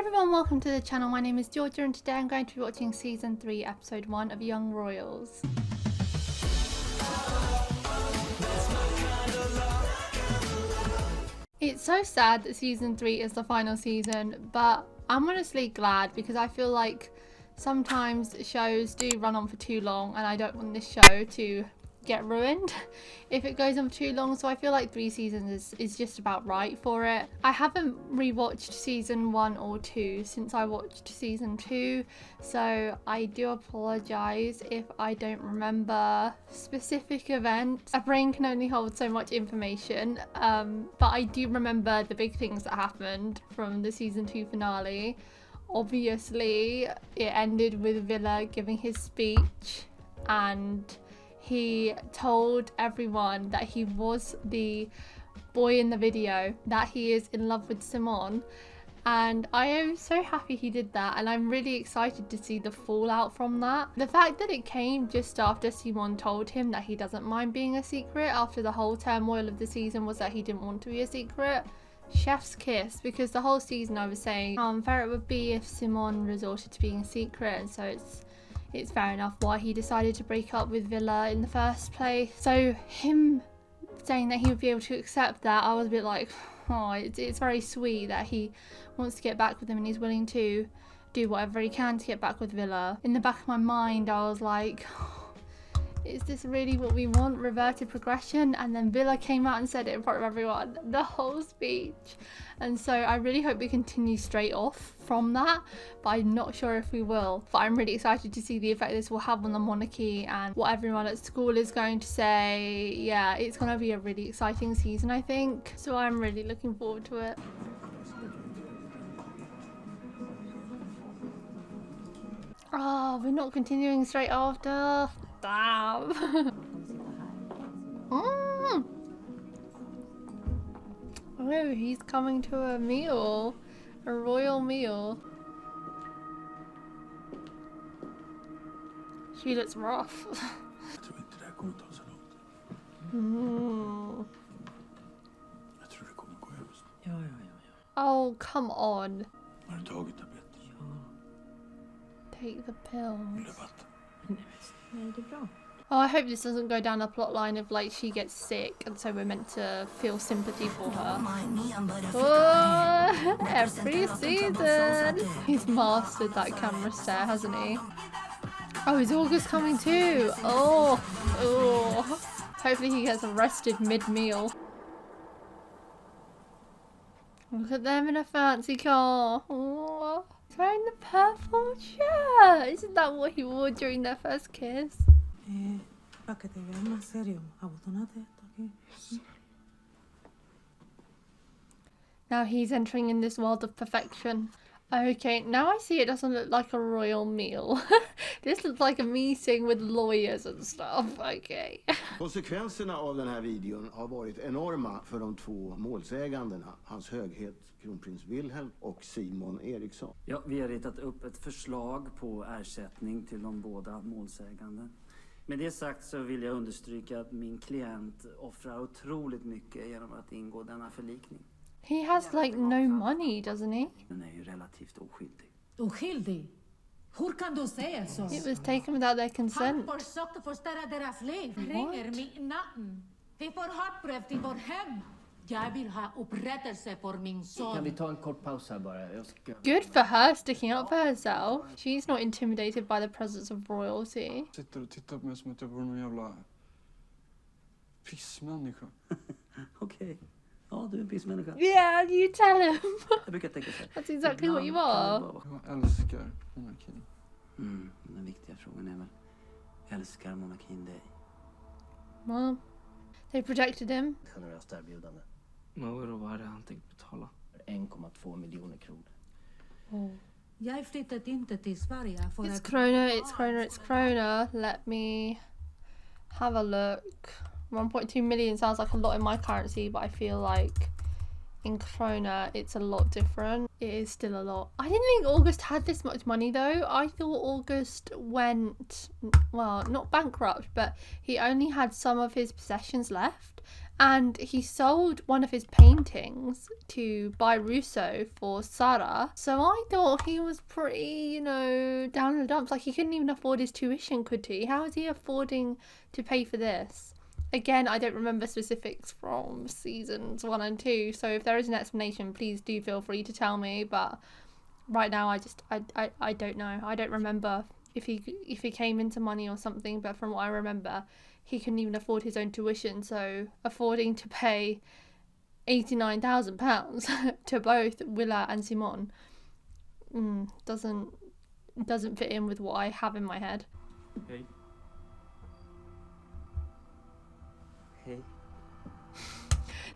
everyone, welcome to the channel. My name is Georgia and today I'm going to be watching season 3 episode 1 of Young Royals. It's so sad that season 3 is the final season, but I'm honestly glad because I feel like sometimes shows do run on for too long and I don't want this show to get ruined if it goes on for too long, so I feel like 3 seasons is just about right for it. I haven't rewatched season 1 or 2 since I watched season 2, so I do apologize if I don't remember specific events. A brain can only hold so much information, but I do remember the big things that happened from the season 2 finale. Obviously it ended with Villa giving his speech and he told everyone that he was the boy in the video, that he is in love with Simone, and I am so happy he did that, and I'm really excited to see the fallout from that. The fact that it came just after Simone told him that he doesn't mind being a secret after the whole turmoil of the season was that he didn't want to be a secret. Chef's kiss, because the whole season I was saying how unfair it would be if Simone resorted to being a secret, and so it's fair enough why he decided to break up with Villa in the first place. So him saying that he would be able to accept that, I was a bit like, oh, it's very sweet that he wants to get back with him and he's willing to do whatever he can to get back with Villa. In the back of my mind I was like, is this really what we want? Reverted progression? And then Villa came out and said it in front of everyone, the whole speech. And so I really hope we continue straight off from that, but I'm not sure if we will. But I'm really excited to see the effect this will have on the monarchy and what everyone at school is going to say. Yeah, it's going to be a really exciting season, I think. So I'm really looking forward to it. Oh, we're not continuing straight after. Damn. Oh, he's coming to a meal. A royal meal. She looks rough. Jag tror inte det här kommer ta så långt. Jag tror det kommer gå över. Ja. Oh, come on. Har du tagit tabletter? Ja. Take the pill. Vill du vatten? Nej, det är bra. Oh, I hope this doesn't go down a plot line of like she gets sick and so we're meant to feel sympathy for her. Oh, every season! He's mastered that camera stare, hasn't he? Oh, is August coming too? Oh. Hopefully he gets arrested mid-meal. Look at them in a fancy car. Oh, he's wearing the purple shirt. Isn't that what he wore during their first kiss? Para que te veas más serio, abotónate esto aquí. Now he's entering in this world of perfection. Okay, now I see it doesn't look like a royal meal. This looks like a meeting with lawyers and stuff. Okay. Konsekvenserna av den här videon har varit enorma för de två målsägandena, hans höghet kronprins Wilhelm och Simon Eriksson. Ja, vi har ritat upp ett förslag på ersättning till de båda målsägande. Med det sagt så vill jag understryka att min klient offrar otroligt mycket genom att ingå denna förlikning. He has like no money, doesn't he? Den är ju relativt oskyldig. Oskyldig? Hur kan du säga så? It was taken without their consent. Han försökte förstöra deras liv. Ringer mig i natten. Vi får hatbrev till vårt hem. Jag vill ha upprättelse för min son. Kan vi ta en kort paus här bara? Jag ska... Good for her sticking up for herself. She's not intimidated by the presence of royalty. Sitter och tittar på mig som att jag vore någon jävla pissmänniska. Okej. Ja, du är en pissmänniska. Yeah, you tell him. Jag brukar tänka så här. That's exactly what you are. Jag älskar monarkin. Den viktiga frågan är väl, älskar monarkin dig? Well, they protected him. Generöst erbjudande. Vad hade han tänkt betala? 1,2 miljoner kronor. Jag flyttade inte till Sverige för It's att... krona, it's krona, it's krona. Let me have a look. 1.2 million sounds like a lot in my currency, but I feel like in krona it's a lot different. It is still a lot. I didn't think August had this much money though. I thought August went, well, not bankrupt, but he only had some of his possessions left And he sold one of his paintings to buy Russo for Sarah. So I thought he was pretty, you know, down in the dumps. Like, he couldn't even afford his tuition, could he? How is he affording to pay for this? Again, I don't remember specifics from seasons 1 and 2. So if there is an explanation, please do feel free to tell me. But right now, I don't know. I don't remember if he came into money or something. But from what I remember, he couldn't even afford his own tuition, so affording to pay £89,000 to both Willa and Simon doesn't fit in with what I have in my head. Hej. Hej.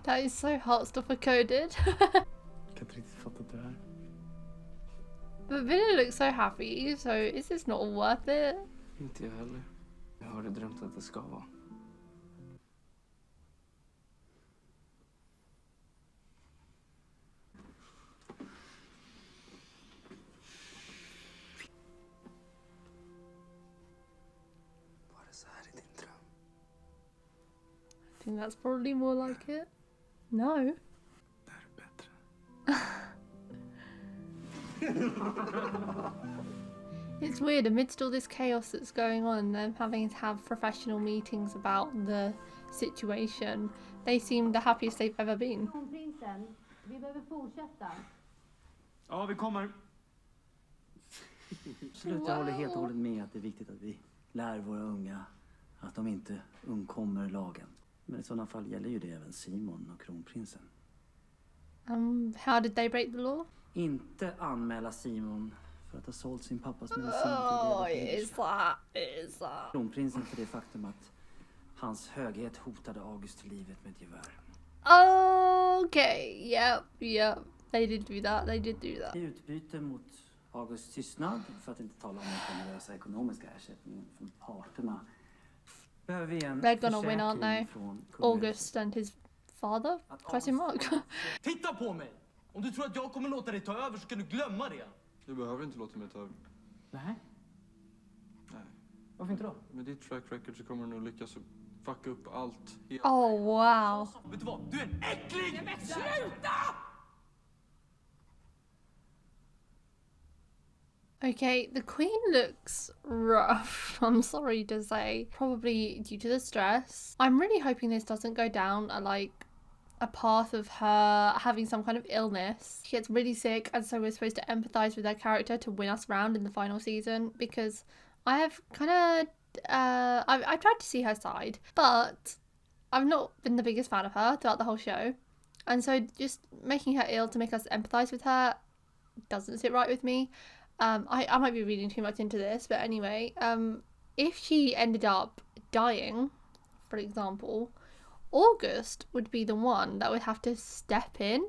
That is so hot stuff coded. Jag kan inte riktigt fatta det här. But Villa looks so happy, so is this not worth it? Inte jag heller. Jag har drömt att det ska vara. Var det så här i din dröm? I think that's probably more like it. No. Det här är bättre. It's weird, amidst all this chaos that's going on and them having to have professional meetings about the situation, they seem the happiest they've ever been. Prinsen, vi behöver fortsätta. Ja, vi kommer. Absolut, jag håller helt och hållet med att det är viktigt att vi lär våra unga att de inte undkommer lagen. Men i sådana fall gäller ju det även Simon och kronprinsen. How did they break the law? Inte anmäla Simon för att ha sålt sin pappas medicin till Is that? kronprinsen för det faktum att hans höghet hotade August till livet med ett gevär. Okay, yep. They did do that. I utbyte mot Augusts tystnad, för att inte tala om den generösa ekonomiska ersättningen från parterna, behöver vi en They're gonna win, aren't they? försäkring från kungahuset. August and his father? Question mark. Titta på mig! Om du tror att jag kommer låta dig ta över så kan du glömma det. Du behöver inte låta mig ta över. Nej. Nej. Varför inte då? Med ditt track record så kommer du nog lyckas fucka upp allt. Oh wow. Vet du vad? Du är en äcklig! Men sluta! Okay, the Queen looks rough, I'm sorry to say. Probably due to the stress. I'm really hoping this doesn't go down a path of her having some kind of illness. She gets really sick, and so we're supposed to empathise with her character to win us round in the final season, because I have kind of... I've tried to see her side, but I've not been the biggest fan of her throughout the whole show. And so just making her ill to make us empathise with her doesn't sit right with me. I might be reading too much into this, but anyway, if she ended up dying, for example, August would be the one that would have to step in,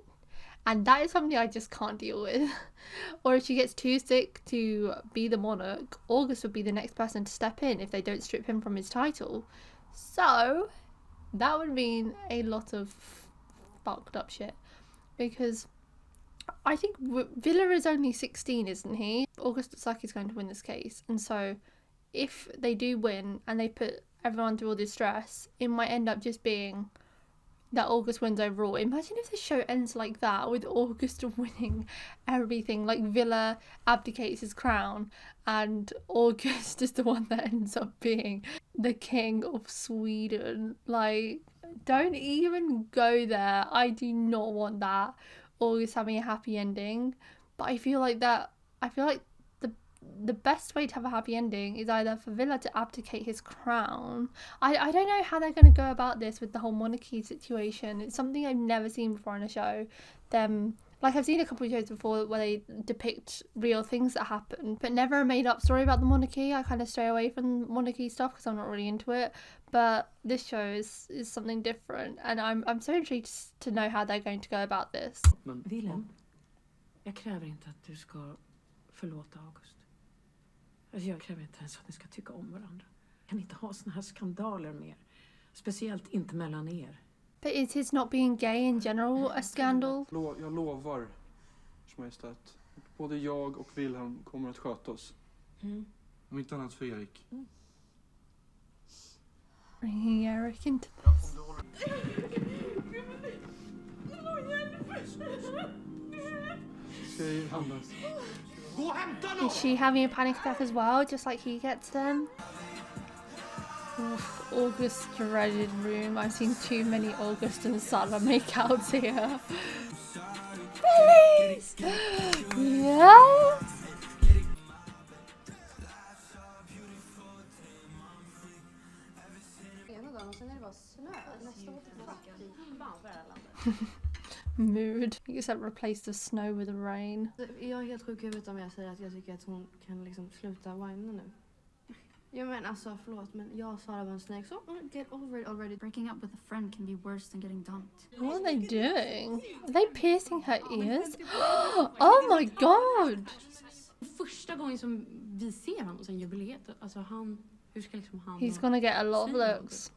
and that is something I just can't deal with. Or if she gets too sick to be the monarch, August would be the next person to step in if they don't strip him from his title. So that would mean a lot of fucked up shit, because I think Villa is only 16, isn't he? August looks like he's going to win this case. And so if they do win and they put everyone through all this stress, it might end up just being that August wins overall. Imagine if the show ends like that, with August winning everything. Like Villa abdicates his crown and August is the one that ends up being the king of Sweden. Like, don't even go there. I do not want that. August having a happy ending, but I feel like the best way to have a happy ending is either for Villa to abdicate his crown. I don't know how they're going to go about this with the whole monarchy situation. It's something I've never seen before in a show. Like, I've seen a couple of shows before where they depict real things that happen, but never a made up story about the monarchy. I kind of stray away from monarchy stuff because I'm not really into it. But this show is something different, and I'm so intrigued to know how they're going to go about this. Wilhelm, jag kräver inte att du ska förlåta August. Alltså, jag kräver inte ens att ni ska tycka om varandra. Jag kan inte ha såna här skandaler mer. Speciellt inte mellan er. But is his not being gay in general a scandal? Jag lovar, Ers Majestät. Både jag och Wilhelm kommer att sköta oss. Om inte annat för Erik. Bringing Eric into this. Ska jag andas? Gå och hämta någon! Is she having a panic attack as well, just like he gets them? Oof, August's dreaded room. I've seen too many August and Sarah makeouts here. Please! Yeah! Mood. You just replace the snow with rain. Jag är helt sjuk i huvudet om jag säger att jag tycker att hon kan liksom sluta whina nu. Ja men alltså förlåt men jag och Sara var en snake så get over it already. Breaking up with a friend can be worse than getting dumped. What are they doing? Are they piercing her ears? Oh my god! Första gången som vi ser honom sen jubileet, alltså han, hur ska liksom han... He's gonna get a lot of looks.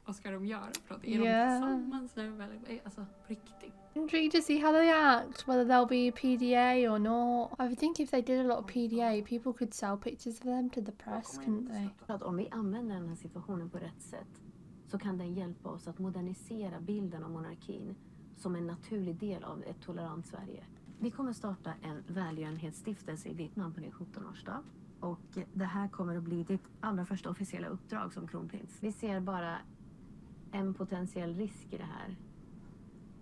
Vad ska de göra för att är de tillsammans nu eller alltså på riktigt? Intrigued to see how they act, whether they'll be PDA or not. I would think if they did a lot of PDA, people could sell pictures of them to the press, couldn't they? Att om vi använder den här situationen på rätt sätt så kan den hjälpa oss att modernisera bilden av monarkin som en naturlig del av ett tolerant Sverige. Vi kommer starta en välgörenhetsstiftelse i ditt namn på din 17-årsdag. Och det här kommer att bli ditt allra första officiella uppdrag som kronprins. Vi ser bara en potentiell risk i det här.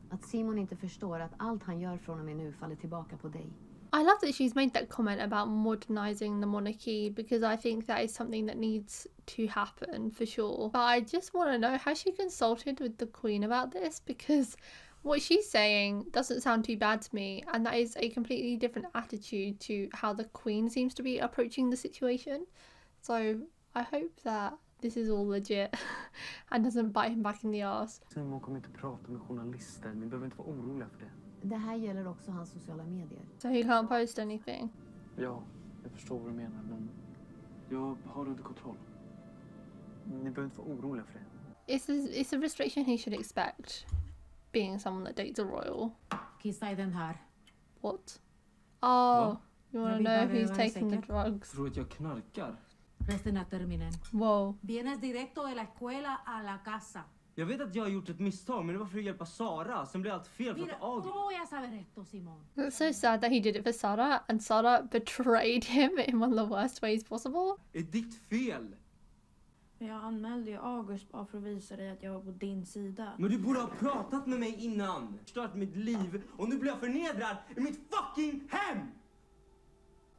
Att Simon inte förstår att allt han gör från och med nu faller tillbaka på dig. I love that she's made that comment about modernizing the monarchy because I think that is something that needs to happen for sure. But I just want to know, has she consulted with the Queen about this? Because what she's saying doesn't sound too bad to me, and that is a completely different attitude to how the Queen seems to be approaching the situation. So I hope that this is all legit and doesn't bite him back in the ass. Simon kommer inte prata med journalister. Ni behöver inte vara oroliga för det. Det här gäller också hans sociala medier. So he can't post anything? Ja, jag förstår vad du menar, men jag har under kontroll. Ni behöver inte vara oroliga för det. It's a restriction he should expect, being someone that dates a royal. Kissa i den här. What? Oh, you want to know who's taking the drugs? Tror att jag knarkar? Resten av terminen. Wow. Vienes directo de la escuela a la casa. Jag vet att jag har gjort ett misstag, men det var för att hjälpa Sara. Sen blev allt fel för Mira, att August... ¿cómo voy a saber esto, Simon? It's so sad that he did it for Sarah, and Sarah betrayed him in one of the worst ways possible. Är ditt fel? Jag anmälde ju August bara för att visa dig att jag var på din sida. Men du borde ha pratat med mig innan. Förstört mitt liv. Och nu blir jag förnedrad i mitt fucking hem!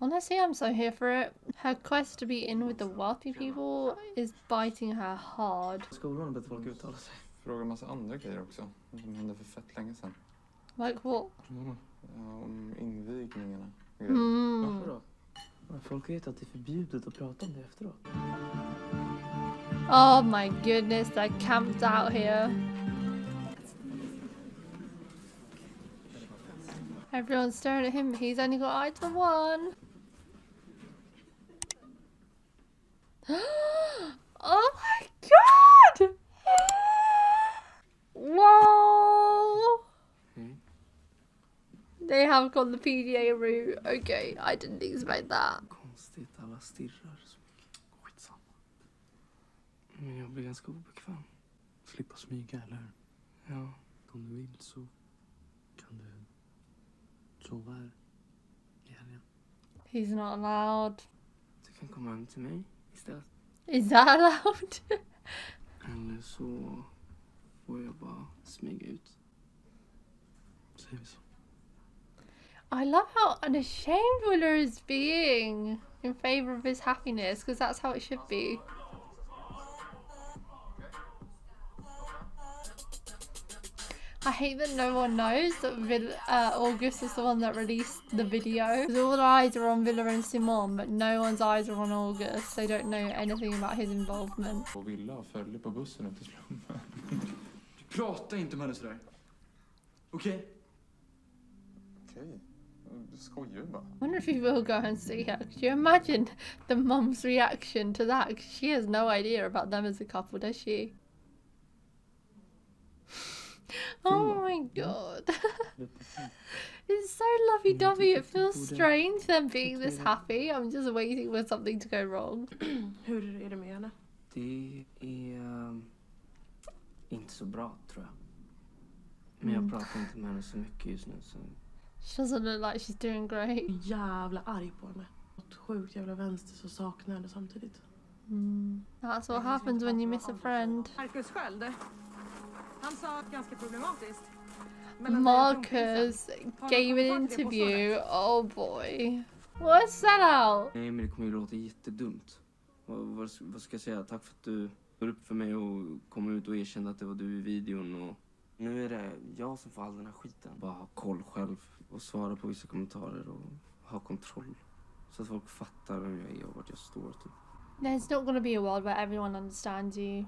Honestly, I'm so here for it. Her quest to be in with the wealthy people is biting her hard. Skolan bett folk uttala sig. Frågar en massa andra grejer också. Som hände för fett länge sedan. Like what? Om invigningarna. Varför då? Folk vet att det är förbjudet att prata om det efteråt. Oh my goodness, they're camped out here. Everyone's staring at him, but he's only got eye to one. Oh my god! Whoa! They have gone the PDA route. Okay, I didn't expect that. Konstigt, alla stirrar så mycket. Skitsamma. Men jag blir ganska obekväm. Slippa smyga, eller? Ja, om du vill så kan du sova här i helgen. He's not allowed. Du kan komma hem till mig istället. Is that allowed? Eller så får jag bara smyga ut. Säger vi så. I love how unashamed Willer is being in favour of his happiness, because that's how it should be. I hate that no one knows that August is the one that released the video. Because all the eyes are on Villa and Simon, but no one's eyes are on August. They don't know anything about his involvement. Och Villa följde på bussen ut till slummen. Prata inte med henne sådär. Okej? Okej. Du skojar ju bara. I wonder if he will go and see her. Could you imagine the mum's reaction to that? 'Cause she has no idea about them as a couple, does she? Oh my god. It's so lovey-dovey. It feels strange them being this happy. I'm just waiting for something to go wrong. Hur är det med henne? Det är inte så bra, tror jag. Men jag pratar inte med henne så mycket just nu så... She doesn't look like she's doing great. Jävla arg på henne. Något sjukt jävla vänster så saknar jag henne samtidigt. That's what happens when you miss a friend. Marcus sköld. Han sa ganska problematiskt. Marcus gave an interview. Oh boy. What's that out? Nej, men det kommer ju låta jättedumt. Vad ska jag säga? Tack för att du går upp för mig och kom ut och erkände att det var du i videon. Och nu är det jag som får all den här skiten. Bara ha koll själv och svara på vissa kommentarer och ha kontroll. Så att folk fattar vem jag är och vart jag står typ. There's not gonna be a world where everyone understands you.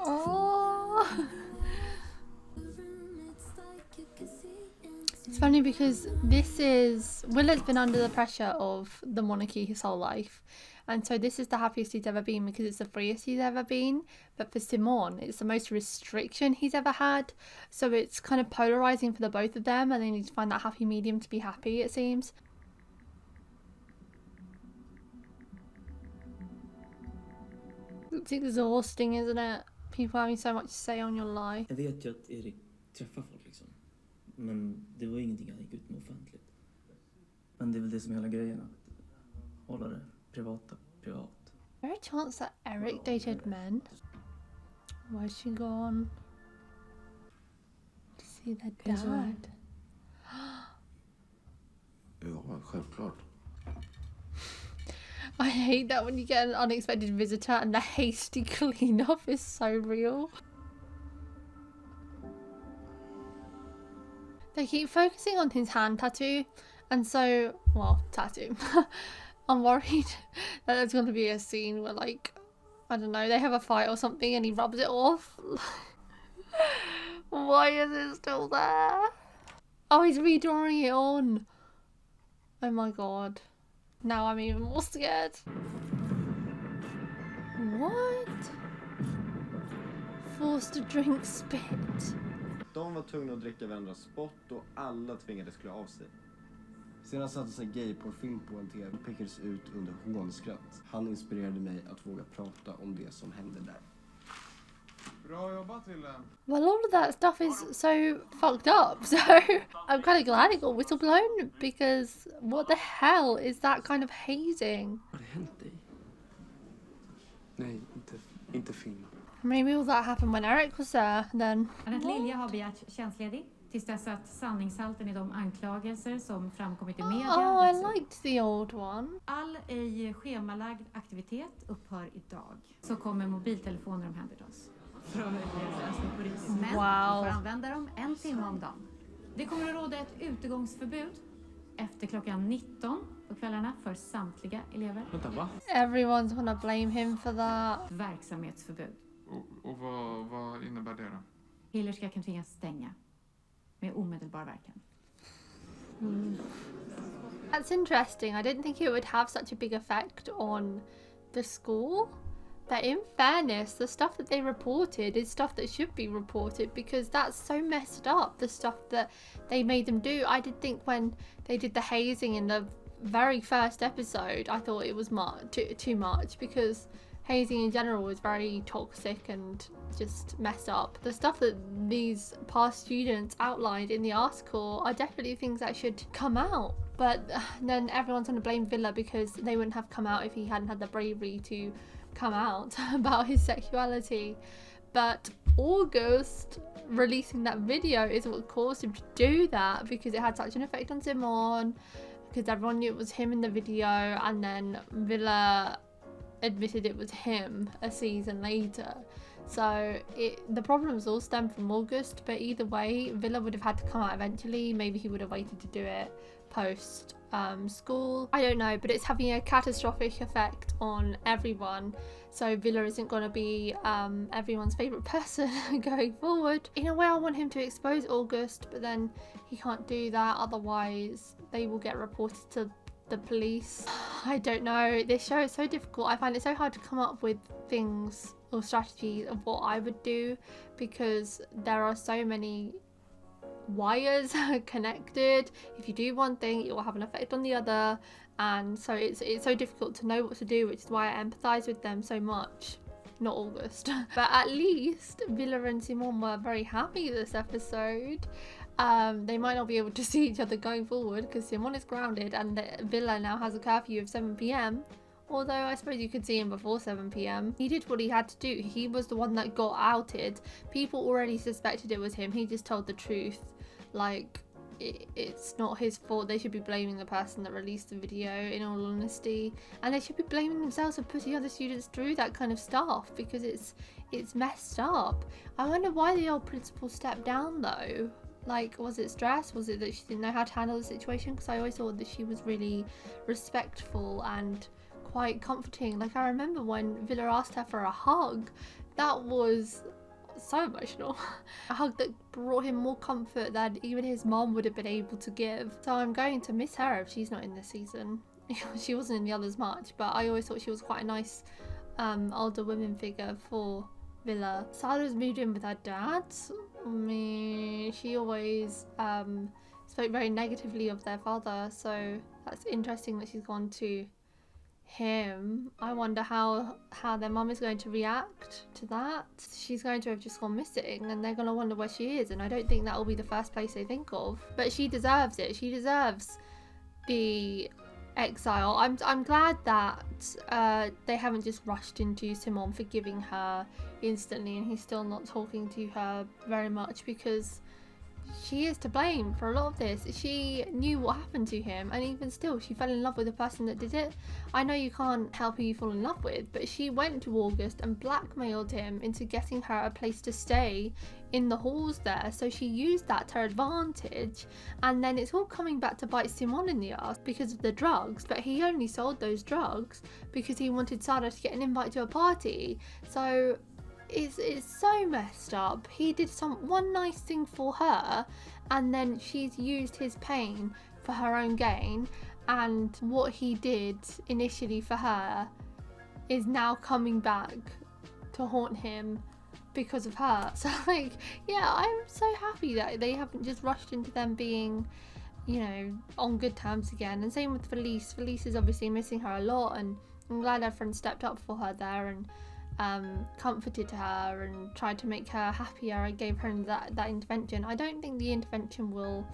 Oh. It's funny because Willard's been under the pressure of the monarchy his whole life, and so this is the happiest he's ever been because it's the freest he's ever been. But for Simon, it's the most restriction he's ever had, so it's kind of polarizing for the both of them, and they need to find that happy medium to be happy, it seems. It's exhausting, isn't it? People having so much to say on your life. Jag vet ju att Erik träffar folk liksom. Men det var ingenting han gick ut med offentligt. Men det är väl det som är hela grejen, att hålla det privata privat. Is there a chance that Eric dated men? Where's she gone? To see their dad. Ja, självklart. I hate that when you get an unexpected visitor and the hasty cleanup is so real. They keep focusing on his hand tattoo, and so, well, tattoo. I'm worried that there's going to be a scene where, like, I don't know, they have a fight or something and he rubs it off. Why is it still there? Oh, he's redrawing it on. Oh my god. Now I'm even more scared. What? Forced to drink spit. De var tvungna att dricka varandras spott och alla tvingades klä av sig. Sedan sattes en gayporrfilm på en tv och pekades ut under hånskratt. Han inspirerade mig att våga prata om det som hände där. Bra jobbat, Wilhelm. Well, all of that stuff is so fucked up, so I'm kind of glad it got whistleblown, because what the hell is that kind of hazing? Har det hänt dig? Nej, inte film. Maybe all that happened when Eric was there, then. Annette Lilja har begärt tjänstledig tills dess att sanningshalten i de anklagelser som framkommit i media. Oh, I liked the old one. All ej schemalagd aktivitet upphör idag. Så kommer mobiltelefoner omhändertas. Men Wow. får använda dem 1 timme om dagen. Det kommer att råda ett utegångsförbud efter klockan 19 på kvällarna för samtliga elever. Vänta, va? Everyone's gonna blame him for that. Verksamhetsförbud. Och vad innebär det då? Hillerska kan tvingas stänga med omedelbar verkan. That's interesting. I didn't think it would have such a big effect on the school. But in fairness, the stuff that they reported is stuff that should be reported, because that's so messed up, the stuff that they made them do. I did think when they did the hazing in the very first episode, I thought it was too much, because hazing in general was very toxic and just messed up. The stuff that these past students outlined in the article are definitely things that should come out. But then everyone's going to blame Villa because they wouldn't have come out if he hadn't had the bravery to come out about his sexuality. But August releasing that video is what caused him to do that, because it had such an effect on Simon, because everyone knew it was him in the video, and then Villa admitted it was him a season later. So the problems all stem from August, but either way, Villa would have had to come out eventually. Maybe he would have waited to do it post school. I don't know, but it's having a catastrophic effect on everyone. So Villa isn't going to be everyone's favourite person going forward. In a way, I want him to expose August, but then he can't do that. Otherwise, they will get reported to the police. I don't know. This show is so difficult. I find it so hard to come up with things or strategies of what I would do, because there are so many wires connected. If you do one thing, it will have an effect on the other, and so it's so difficult to know what to do, which is why I empathize with them so much. not August. But at least Villa and Simon were very happy this episode. They might not be able to see each other going forward because Simon is grounded and Villa now has a curfew of 7 p.m. Although I suppose you could see him before 7 p.m. He did what he had to do. He was the one that got outed. People already suspected it was him. He just told the truth. Like, it's not his fault. They should be blaming the person that released the video, in all honesty. And they should be blaming themselves for putting other students through that kind of stuff because it's messed up. I wonder why the old principal stepped down though. Like, was it stress? Was it that she didn't know how to handle the situation? Because I always thought that she was really respectful and quite comforting. Like, I remember when Villa asked her for a hug, that was so emotional. A hug that brought him more comfort than even his mom would have been able to give. So I'm going to miss her if she's not in this season. She wasn't in the others much, but I always thought she was quite a nice older women figure for Villa. Sarah's moved in with her dad. She always spoke very negatively of their father, so that's interesting that she's gone to him. I wonder how their mum is going to react to that. She's going to have just gone missing and they're going to wonder where she is, and I don't think that will be the first place they think of. But she deserves it. She deserves the exile. I'm glad that they haven't just rushed into Simon forgiving her instantly and he's still not talking to her very much, because she is to blame for a lot of this. She knew what happened to him, and even still she fell in love with the person that did it. I know you can't help who you fall in love with, but she went to August and blackmailed him into getting her a place to stay in the halls there, so she used that to her advantage, and then it's all coming back to bite Simon in the ass because of the drugs. But he only sold those drugs because he wanted Sarah to get an invite to a party. So it's so messed up. He did one nice thing for her, and then she's used his pain for her own gain, and what he did initially for her is now coming back to haunt him because of her. So like, yeah, I'm so happy that they haven't just rushed into them being, you know, on good terms again. And same with Felice. Felice is obviously missing her a lot, and I'm glad her friend stepped up for her there and comforted her and tried to make her happier and gave her that intervention. I don't think the intervention will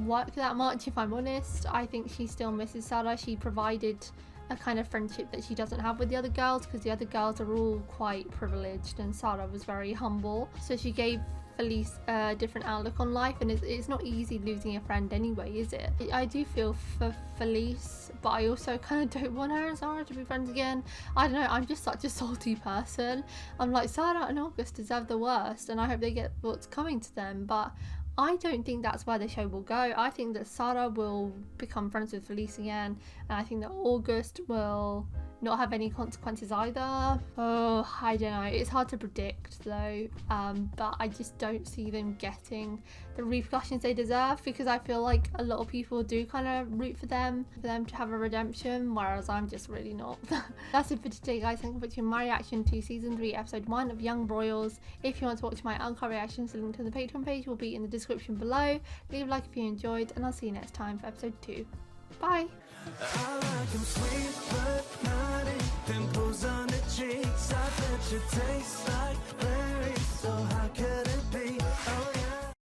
work that much, if I'm honest. I think she still misses Sarah. She provided a kind of friendship that she doesn't have with the other girls, because the other girls are all quite privileged and Sarah was very humble. So she gave Felice a different outlook on life, and it's not easy losing a friend anyway, is it? I do feel for Felice, but I also kind of don't want her and Sarah to be friends again. I don't know, I'm just such a salty person. I'm like, Sarah and August deserve the worst and I hope they get what's coming to them, but I don't think that's where the show will go. I think that Sarah will become friends with Felice again, and I think that August will not have any consequences either. Oh, I don't know. It's hard to predict though, but I just don't see them getting the repercussions they deserve, because I feel like a lot of people do kind of root for them to have a redemption, whereas I'm just really not. That's it for today, guys. Thank you for watching my reaction to season 3 episode 1 of Young Broyles. If you want to watch my uncut reactions, the link to the Patreon page will be in the description below. Leave a like if you enjoyed, and I'll see you next time for episode 2. Bye. I like 'em sweet but naughty, pimples on the cheeks. I bet you taste like berries so